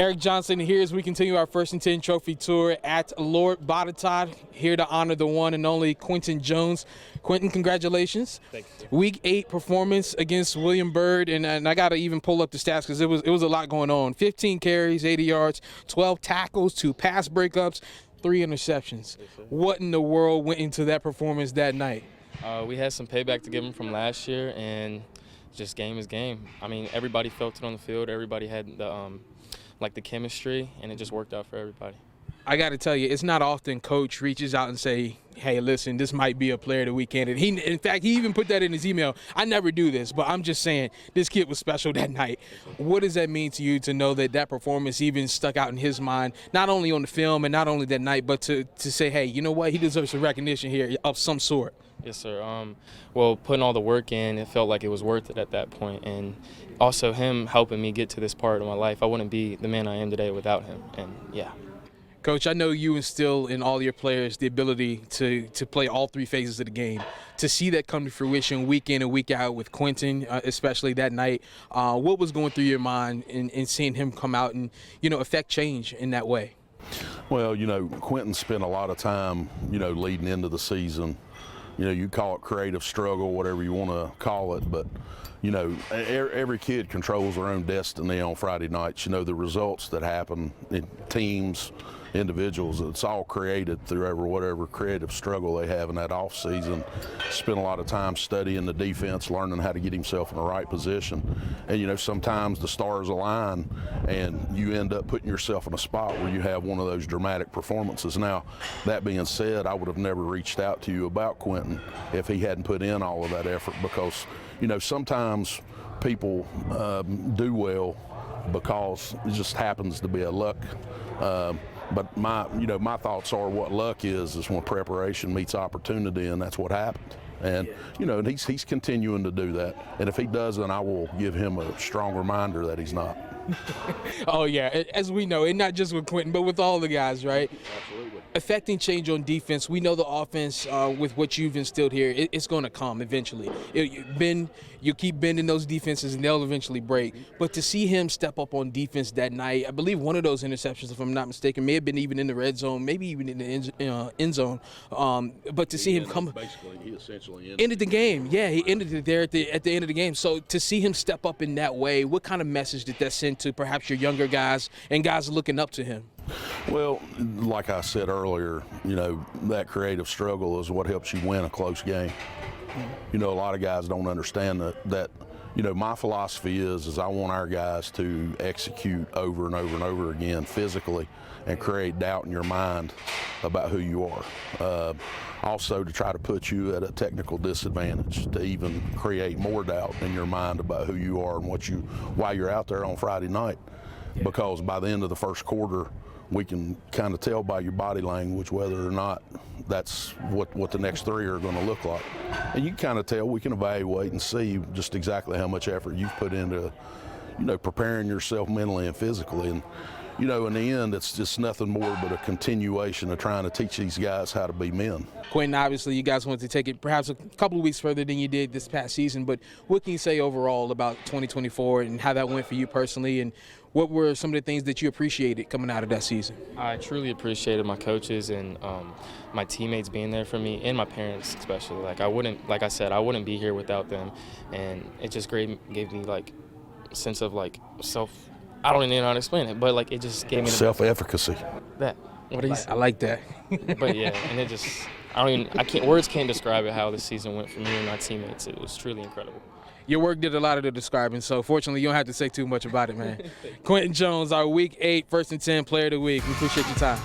Eric Johnson here as we continue our First and 10 trophy tour at Lord Botetourt, here to honor the one and only Quinten Jones. Quinten, congratulations. Thank you. Week 8 performance against William Byrd, and I got to even pull up the stats because it was a lot going on. 15 carries, 80 yards, 12 tackles, 2 pass breakups, 3 interceptions. What in the world went into that performance that night? We had some payback to give him from last year, and just game is game. I mean, everybody felt it on the field. Everybody had the chemistry, and it just worked out for everybody. I got to tell you, it's not often coach reaches out and say, hey, listen, this might be a player of the week candidate. In fact, he even put that in his email. I never do this, but I'm just saying this kid was special that night. What does that mean to you to know that that performance even stuck out in his mind, not only on the film and not only that night, but to say, hey, you know what, he deserves some recognition here of some sort? Yes, sir. Well, putting all the work in, it felt like it was worth it at that point. And also him helping me get to this part of my life. I wouldn't be the man I am today without him. And, yeah. Coach, I know you instill in all your players the ability to play all 3 phases of the game. To see that come to fruition week in and week out with Quinten, especially that night, what was going through your mind in seeing him come out and, affect change in that way? Well, Quinten spent a lot of time, leading into the season. You call it creative struggle, whatever you want to call it, but, every kid controls their own destiny on Friday nights. The results that happen in teams, individuals, it's all created through whatever creative struggle they have in that off season. Spent a lot of time studying the defense, learning how to get himself in the right position. And sometimes the stars align and you end up putting yourself in a spot where you have one of those dramatic performances. Now, that being said, I would have never reached out to you about Quinten if he hadn't put in all of that effort, because sometimes people do well because it just happens to be a luck. But my thoughts are what luck is when preparation meets opportunity, and that's what happened. And and he's continuing to do that. And if he doesn't, I will give him a strong reminder that he's not. Oh yeah, as we know, and not just with Quinten, but with all the guys, right? Absolutely. Affecting change on defense. We know the offense with what you've instilled here, it's going to come eventually. You keep bending those defenses and they'll eventually break. But to see him step up on defense that night, I believe one of those interceptions, if I'm not mistaken, may have been even in the red zone, maybe even in the end zone. But to see him come, basically, he essentially ended the game. Yeah, he ended it there at the end of the game. So to see him step up in that way, what kind of message did that send to perhaps your younger guys and guys looking up to him? Well, like I said earlier, that creative struggle is what helps you win a close game. A lot of guys don't understand that my philosophy is I want our guys to execute over and over and over again physically and create doubt in your mind about who you are. Also to try to put you at a technical disadvantage, to even create more doubt in your mind about who you are and why you're out there on Friday night. Because by the end of the first quarter, we can kind of tell by your body language whether or not that's what the next 3 are going to look like. And you can kind of tell, we can evaluate and see just exactly how much effort you've put into, preparing yourself mentally and physically. And, in the end, it's just nothing more but a continuation of trying to teach these guys how to be men. Quinten, obviously you guys wanted to take it perhaps a couple of weeks further than you did this past season, but what can you say overall about 2024 and how that went for you personally, and what were some of the things that you appreciated coming out of that season? I truly appreciated my coaches and my teammates being there for me, and my parents especially. Like I said, I wouldn't be here without them, and it just gave me like a sense of like self. I don't even know how to explain it, but like it just gave me self-efficacy. That. What do you say? I like that. But yeah, and it just words can't describe it how the season went for me and my teammates. It was truly incredible. Your work did a lot of the describing, so fortunately you don't have to say too much about it, man. Quinten Jones, our Week 8 First and 10 Player of the Week. We appreciate your time.